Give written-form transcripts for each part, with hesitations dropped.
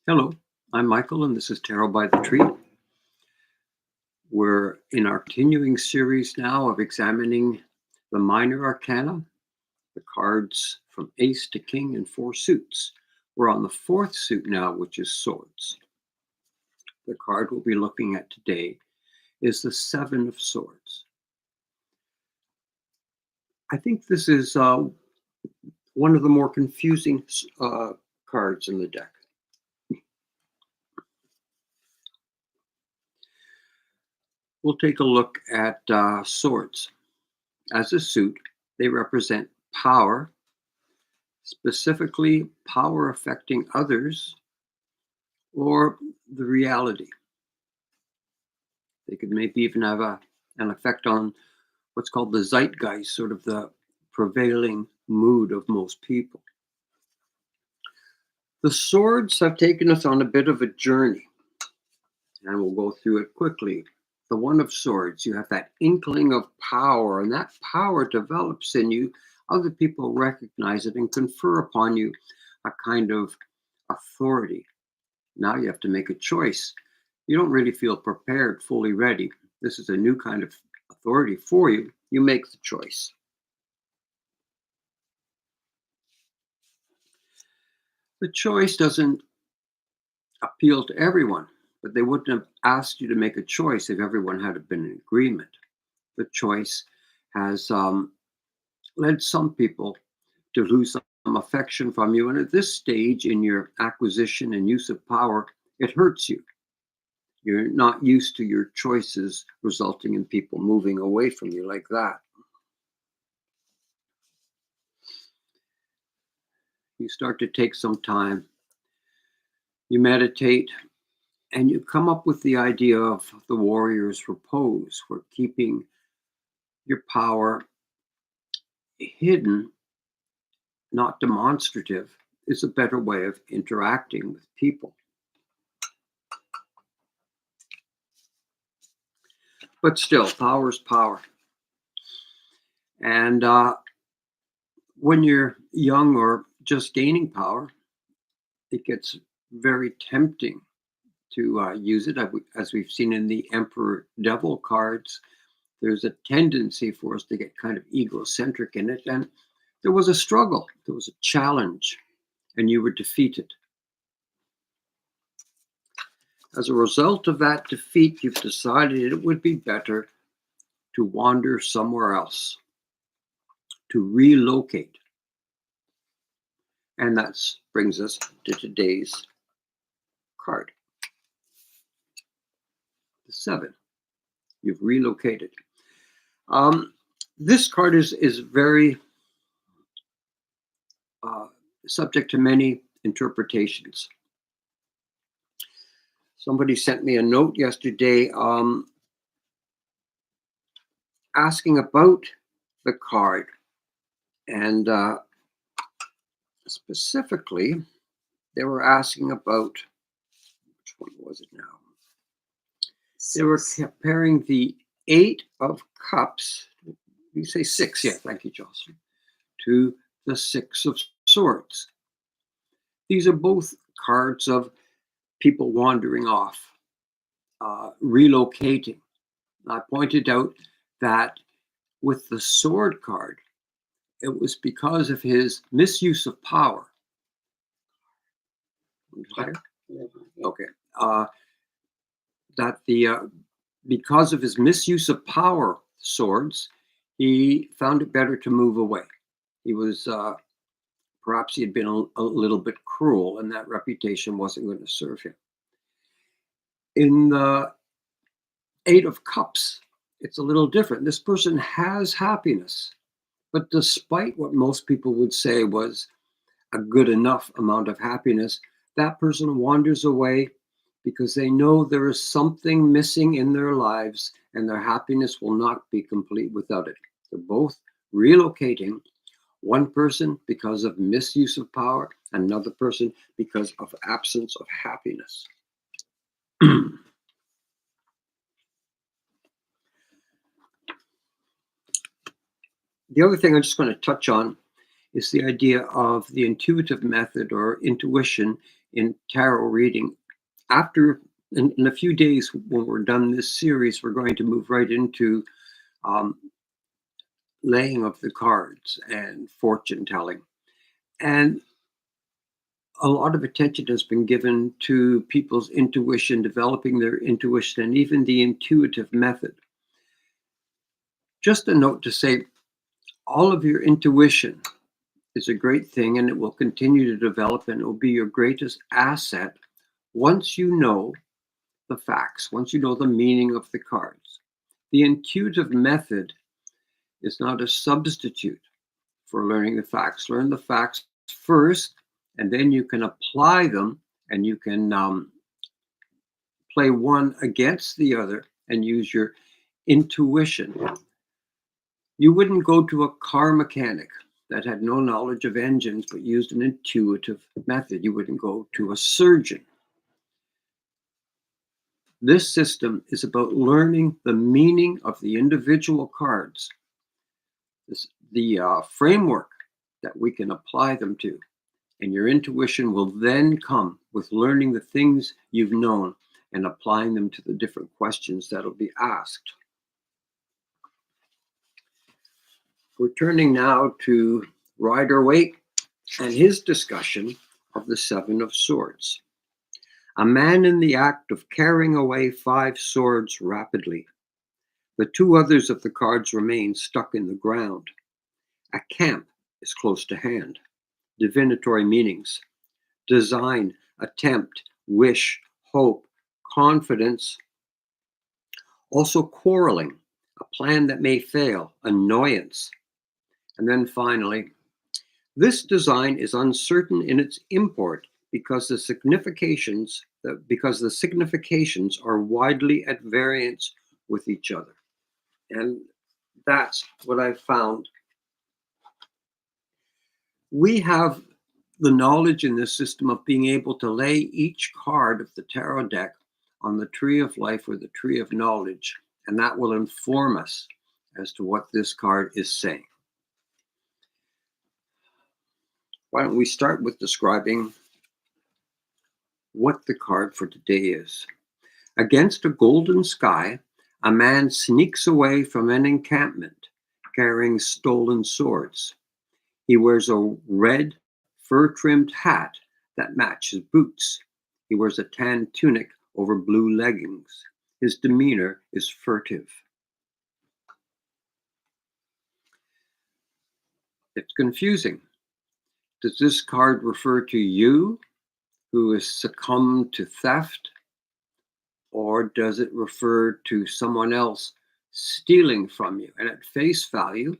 Hello, I'm Michael, and this is Tarot by the Tree. We're in our continuing series now of examining the minor arcana, the cards from ace to king and four suits. We're on the fourth suit now, which is swords. The card we'll be looking at today is the Seven of Swords. I think this is one of the more confusing cards in the deck. We'll take a look at swords. As a suit, they represent power, specifically power affecting others or the reality. They could maybe even have an effect on what's called the zeitgeist, sort of the prevailing mood of most people. The swords have taken us on a bit of a journey, and we'll go through it quickly. The One of Swords, you have that inkling of power, and that power develops in you. Other people recognize it and confer upon you a kind of authority. Now you have to make a choice. You don't really feel prepared, fully ready. This is a new kind of authority for you. You make the choice. The choice doesn't appeal to everyone, but they wouldn't have asked you to make a choice if everyone had been in agreement. The choice has led some people to lose some affection from you. And at this stage in your acquisition and use of power, it hurts you. You're not used to your choices resulting in people moving away from you like that. You start to take some time. You meditate, and you come up with the idea of the warrior's repose, where keeping your power hidden, not demonstrative, is a better way of interacting with people. But still, power is power. And when you're young or just gaining power, it gets very tempting to use it. As we've seen in the Emperor Devil cards, there's a tendency for us to get kind of egocentric in it. And there was a struggle, there was a challenge, and you were defeated. As a result of that defeat, you've decided it would be better to wander somewhere else, to relocate. And that brings us to today's card. The Seven. You've relocated. This card is very subject to many interpretations. Somebody sent me a note yesterday asking about the card, and specifically, they were asking about, which one was it now? They were comparing the Eight of Cups, you say six, yeah, thank you, Jocelyn, to the Six of Swords. These are both cards of people wandering off, relocating. I pointed out that with the Sword card, it was because of his misuse of power. Okay. That because of his misuse of power, swords, he found it better to move away. He was perhaps he had been a little bit cruel, and that reputation wasn't going to serve him. In the Eight of Cups, it's a little different. This person has happiness, but despite what most people would say was a good enough amount of happiness, that person wanders away because they know there is something missing in their lives and their happiness will not be complete without it. They're both relocating. One person because of misuse of power, another person because of absence of happiness. The other thing I'm just going to touch on is the idea of the intuitive method or intuition in tarot reading. After in a few days, when we're done this series, we're going to move right into um, laying of the cards and fortune telling. And a lot of attention has been given to people's intuition, developing their intuition, and even the intuitive method. Just a note to say, all of your intuition is a great thing, and it will continue to develop, and it will be your greatest asset once you know the facts, once you know the meaning of the cards. The intuitive method is not a substitute for learning the facts. Learn the facts first, and then you can apply them, and you can play one against the other and use your intuition. You wouldn't go to a car mechanic that had no knowledge of engines but used an intuitive method. You wouldn't go to a surgeon. This system is about learning the meaning of the individual cards, the framework that we can apply them to. And your intuition will then come with learning the things you've known and applying them to the different questions that'll be asked. We're turning now to Rider-Waite and his discussion of the Seven of Swords. A man in the act of carrying away 5 swords rapidly. The 2 others of the cards remain stuck in the ground. A camp is close to hand. Divinatory meanings: design, attempt, wish, hope, confidence. Also quarreling, a plan that may fail, annoyance. And then finally, this design is uncertain in its import because the significations are widely at variance with each other. And that's what I've found. We have the knowledge in this system of being able to lay each card of the tarot deck on the tree of life or the tree of knowledge, and that will inform us as to what this card is saying. Why don't we start with describing what the card for today is. Against a golden sky, a man sneaks away from an encampment carrying stolen swords. He wears a red fur-trimmed hat that matches boots. He wears a tan tunic over blue leggings. His demeanor is furtive. It's confusing. Does this card refer to you who has succumbed to theft? Or does it refer to someone else stealing from you? And at face value,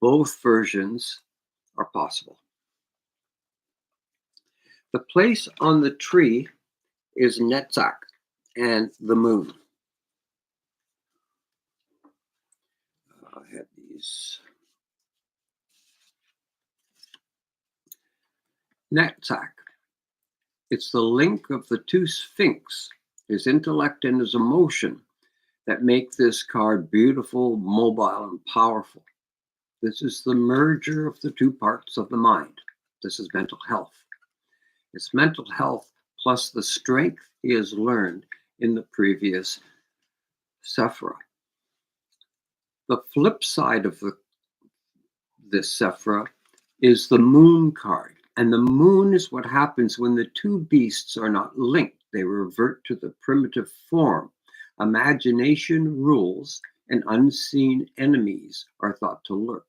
both versions are possible. The place on the tree is Netzach and the moon. I have these. Netzach. It's the link of the 2 Sphinx, his intellect and his emotion, that make this card beautiful, mobile, and powerful. This is the merger of the 2 parts of the mind. This is mental health. It's mental health plus the strength he has learned in the previous Sephira. The flip side of this Sephira is the moon card. And the moon is what happens when the 2 beasts are not linked. They revert to the primitive form. Imagination rules and unseen enemies are thought to lurk.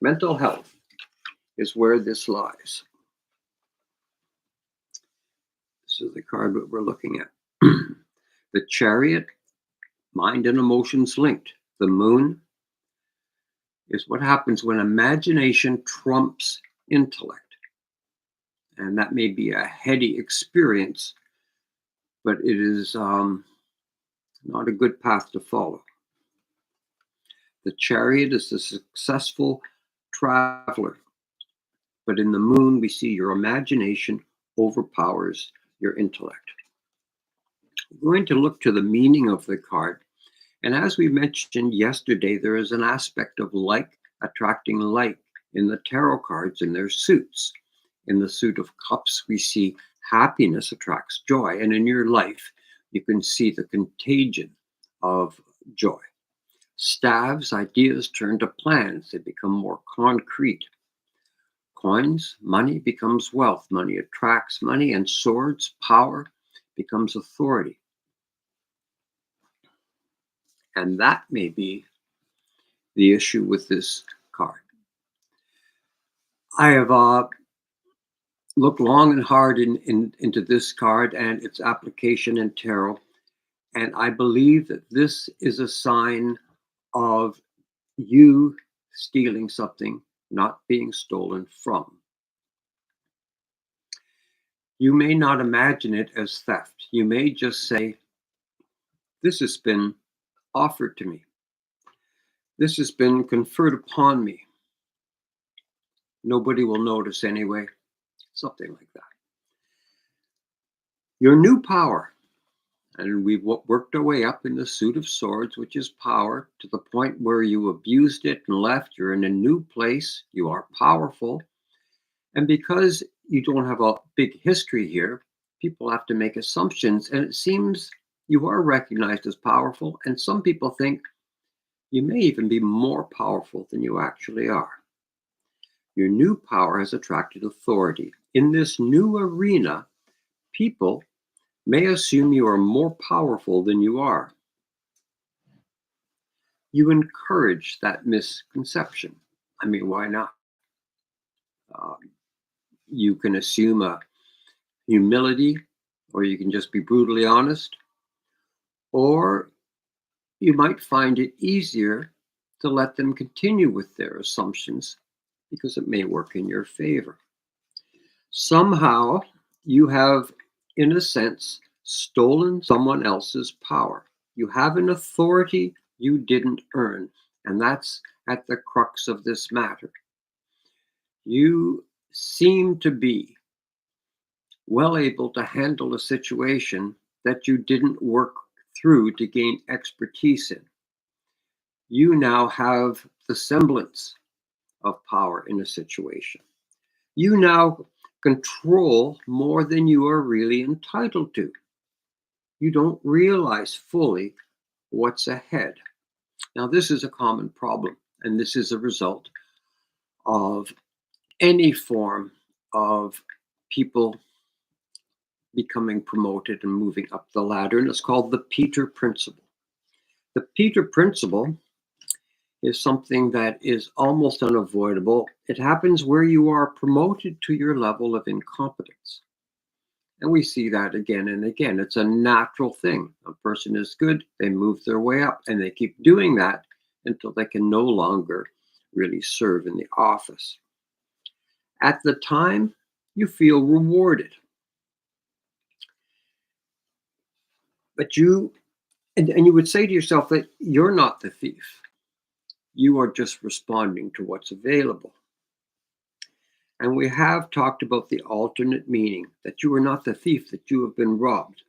Mental health is where this lies. This is the card that we're looking at. The Chariot, mind and emotions linked. The moon is what happens when imagination trumps intellect. And that may be a heady experience, but it is not a good path to follow. The Chariot is the successful traveler, but in the moon, we see your imagination overpowers your intellect. We're going to look to the meaning of the card. And as we mentioned yesterday, there is an aspect of like attracting like in the tarot cards in their suits. In the suit of cups, we see happiness attracts joy. And in your life, you can see the contagion of joy. Staves, ideas turn to plans. They become more concrete. Coins, money becomes wealth. Money attracts money. And swords, power becomes authority. And that may be the issue with this card. I have looked long and hard into this card and its application in tarot. And I believe that this is a sign of you stealing something, not being stolen from. You may not imagine it as theft. You may just say, this has been offered to me. This has been conferred upon me. Nobody will notice anyway. Something like that. Your new power. And we've worked our way up in the suit of swords, which is power, to the point where you abused it and left. You're in a new place. You are powerful. And because you don't have a big history here, people have to make assumptions. And it seems you are recognized as powerful. And some people think you may even be more powerful than you actually are. Your new power has attracted authority. In this new arena, people may assume you are more powerful than you are. You encourage that misconception. I mean, why not? You can assume a humility, or you can just be brutally honest, or you might find it easier to let them continue with their assumptions because it may work in your favor. Somehow, you have, in a sense, stolen someone else's power. You have an authority you didn't earn, and that's at the crux of this matter. You seem to be well able to handle a situation that you didn't work through to gain expertise in. You now have the semblance of power in a situation. You now control more than you are really entitled to. You don't realize fully what's ahead. Now, this is a common problem, and this is a result of any form of people becoming promoted and moving up the ladder, and it's called the Peter Principle. The Peter Principle is something that is almost unavoidable. It happens where you are promoted to your level of incompetence. And we see that again and again. It's a natural thing. A person is good, they move their way up, and they keep doing that until they can no longer really serve in the office. At the time, you feel rewarded. But you would say to yourself that you're not the thief. You are just responding to what's available. And we have talked about the alternate meaning, that you are not the thief, that you have been robbed.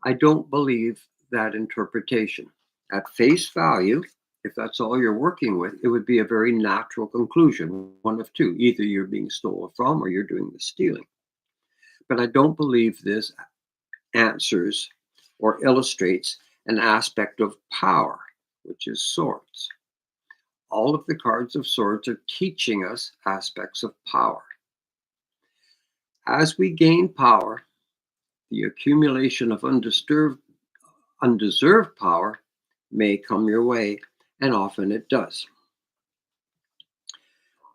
I don't believe that interpretation. At face value, if that's all you're working with, it would be a very natural conclusion, one of two. Either you're being stolen from or you're doing the stealing. But I don't believe this answers or illustrates an aspect of power, which is swords. All of the cards of swords are teaching us aspects of power. As we gain power, the accumulation of undeserved power may come your way, and often it does.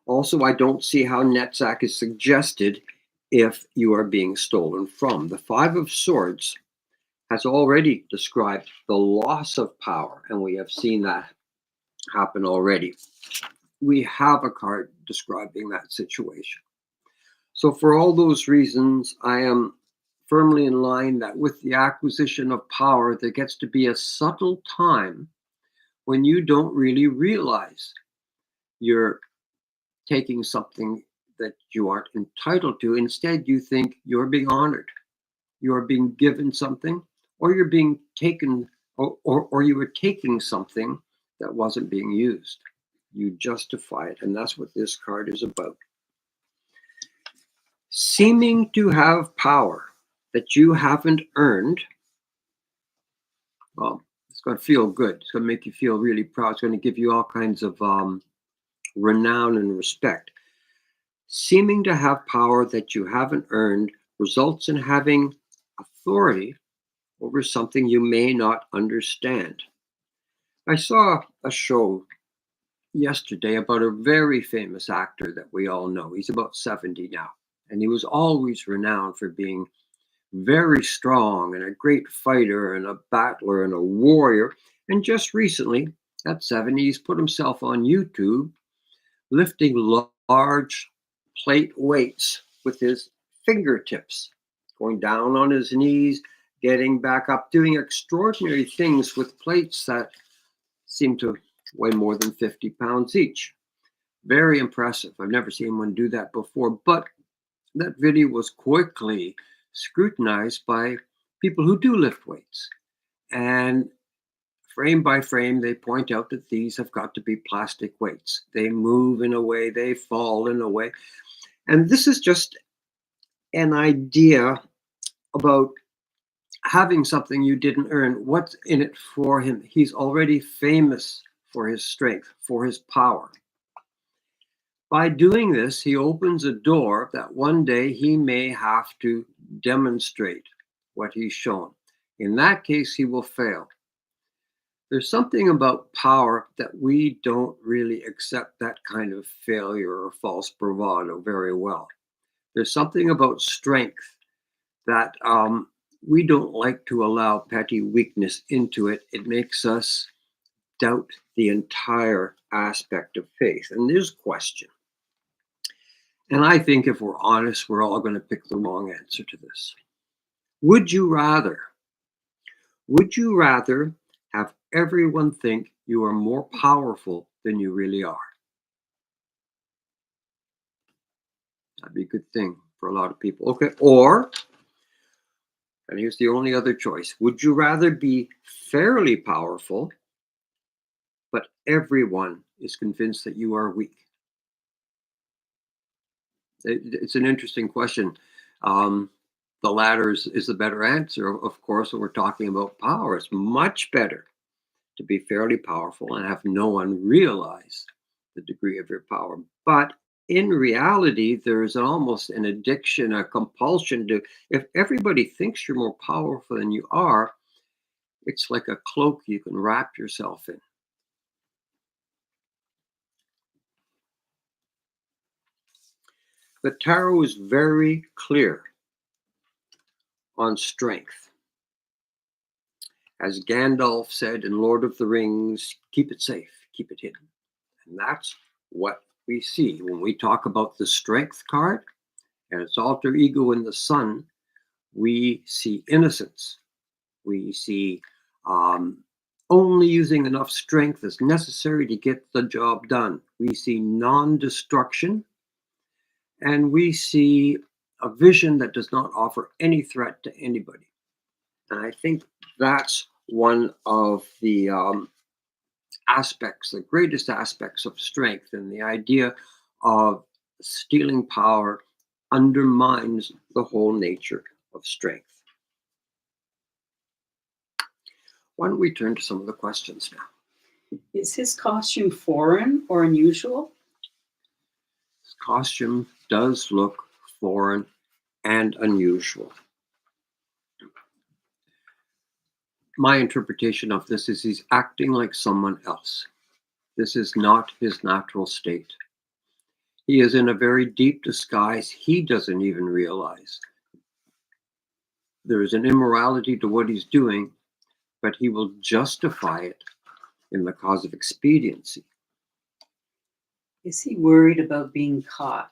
Also, I don't see how Netzach is suggested if you are being stolen from. The Five of Swords has already described the loss of power, and we have seen that happen already. We have a card describing that situation. So for all those reasons, I am firmly in line that with the acquisition of power, there gets to be a subtle time when you don't really realize you're taking something that you aren't entitled to. Instead, you think you're being honored. You're being given something, or you're being taken, or you were taking something that wasn't being used. You justify it, and that's what this card is about. Seeming to have power that you haven't earned, well, it's going to feel good. It's going to make you feel really proud. It's going to give you all kinds of renown and respect. Seeming to have power that you haven't earned results in having authority over something you may not understand. I saw a show yesterday about a very famous actor that we all know. He's about 70 now, and he was always renowned for being very strong and a great fighter and a battler and a warrior. And just recently, at 70, he's put himself on YouTube lifting large plate weights with his fingertips, going down on his knees, getting back up, doing extraordinary things with plates that seem to weigh more than 50 pounds each. Very impressive. I've never seen anyone do that before, but that video was quickly scrutinized by people who do lift weights. And frame by frame, they point out that these have got to be plastic weights. They move in a way, they fall in a way. And this is just an idea about having something you didn't earn. What's in it for him? He's already famous for his strength, for his power. By doing this, he opens a door that one day he may have to demonstrate what he's shown. In that case, he will fail. There's something about power that we don't really accept that kind of failure or false bravado very well. There's something about strength that we don't like to allow petty weakness into it. It makes us doubt the entire aspect of faith. And there's question. And I think if we're honest, we're all going to pick the wrong answer to this. Would you rather have everyone think you are more powerful than you really are? That'd be a good thing for a lot of people. Okay. Or, and here's the only other choice. Would you rather be fairly powerful, but everyone is convinced that you are weak? It's an interesting question. The latter is the better answer, of course, when we're talking about power. It's much better to be fairly powerful and have no one realize the degree of your power. But in reality, there's almost an addiction, a compulsion to, if everybody thinks you're more powerful than you are, it's like a cloak you can wrap yourself in. The tarot is very clear on strength. As Gandalf said in Lord of the Rings, keep it safe, keep it hidden. And that's what we see when we talk about the strength card and its alter ego in the sun. We see innocence. We see only using enough strength as necessary to get the job done. We see non-destruction, and we see a vision that does not offer any threat to anybody. And I think that's one of the aspects, the greatest aspects of strength. And the idea of stealing power undermines the whole nature of strength. Why don't we turn to some of the questions now? Is his costume foreign or unusual? His costume does look foreign and unusual. My interpretation of this is he's acting like someone else. This is not his natural state. He is in a very deep disguise he doesn't even realize. There is an immorality to what he's doing, but he will justify it in the cause of expediency. Is he worried about being caught?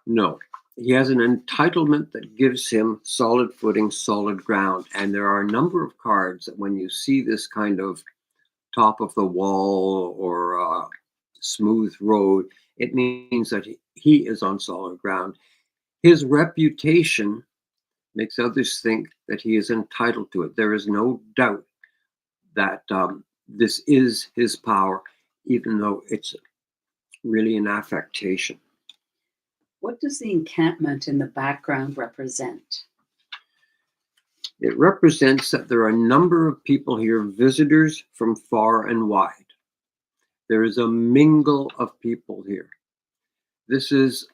No. He has an entitlement that gives him solid footing, solid ground. And there are a number of cards that when you see this kind of top of the wall or smooth road, it means that he is on solid ground. His reputation makes others think that he is entitled to it. There is no doubt that this is his power, even though it's really an affectation. What does the encampment in the background represent? It represents that there are a number of people here, visitors from far and wide. There is a mingle of people here. This is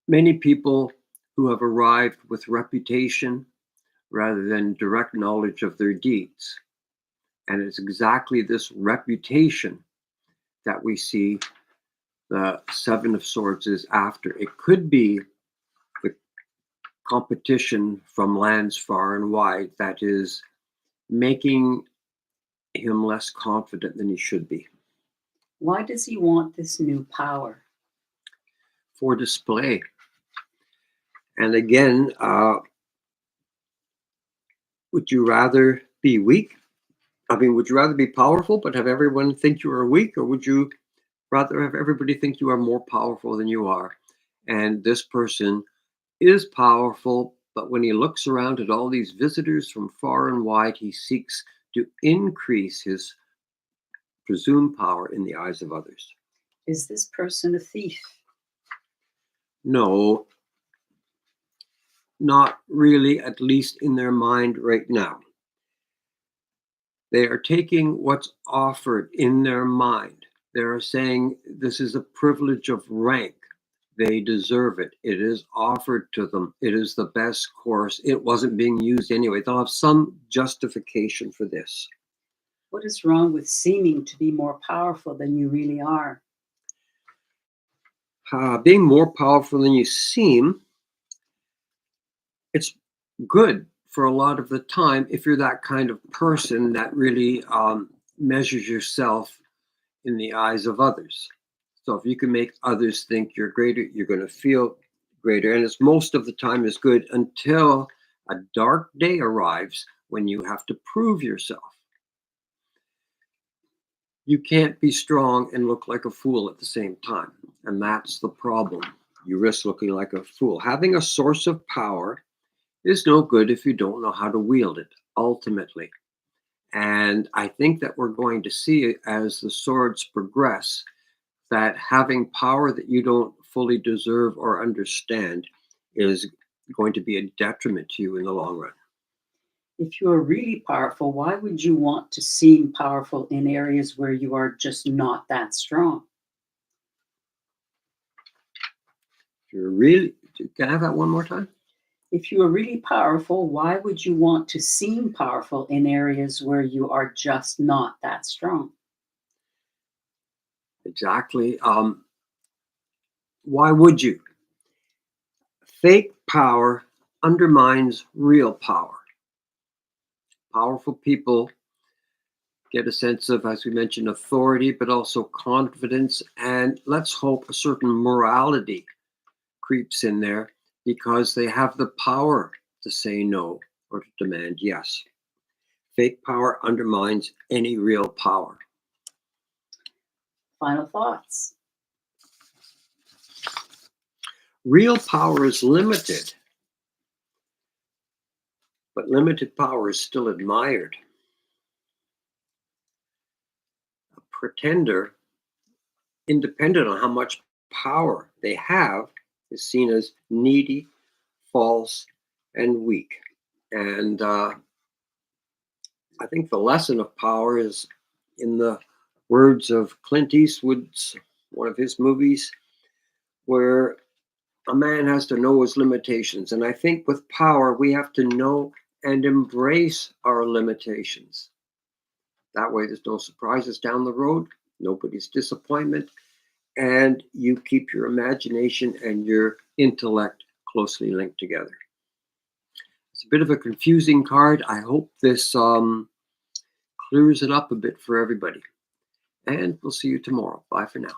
many people who have arrived with reputation rather than direct knowledge of their deeds. And it's exactly this reputation that we see the Seven of Swords is after. It could be the competition from lands far and wide that is making him less confident than he should be. Why does he want this new power? For display. And again, would you rather be weak? I mean, would you rather be powerful but have everyone think you are weak, or would you rather have everybody think you are more powerful than you are? And this person is powerful, but when he looks around at all these visitors from far and wide, he seeks to increase his presumed power in the eyes of others. Is this person a thief? No, not really, at least in their mind right now. They are taking what's offered in their mind. They are saying this is a privilege of rank. They deserve it. It is offered to them. It is the best course. It wasn't being used anyway. They'll have some justification for this. What is wrong with seeming to be more powerful than you really are? Being more powerful than you seem, it's good for a lot of the time if you're that kind of person that really measures yourself in the eyes of others. So if you can make others think you're greater, you're going to feel greater. And it's most of the time is good until a dark day arrives when you have to prove yourself. You can't be strong and look like a fool at the same time. And that's the problem. You risk looking like a fool. Having a source of power is no good if you don't know how to wield it, ultimately. And I think that we're going to see as the swords progress that having power that you don't fully deserve or understand is going to be a detriment to you in the long run. If you are really powerful, why would you want to seem powerful in areas where you are just not that strong? If you're really, can I have that one more time? If you are really powerful, why would you want to seem powerful in areas where you are just not that strong? Exactly. Why would you? Fake power undermines real power. Powerful people get a sense of, as we mentioned, authority, but also confidence, and let's hope a certain morality creeps in there because they have the power to say no or to demand yes. Fake power undermines any real power. Final thoughts. Real power is limited, but limited power is still admired. A pretender, independent on how much power they have, is seen as needy, false, and weak. And I think the lesson of power is in the words of Clint Eastwood's one of his movies, where a man has to know his limitations. And I think with power, we have to know and embrace our limitations. That way, there's no surprises down the road, nobody's disappointment, and you keep your imagination and your intellect closely linked together. It's a bit of a confusing card. I hope this clears it up a bit for everybody. And we'll see you tomorrow. Bye for now.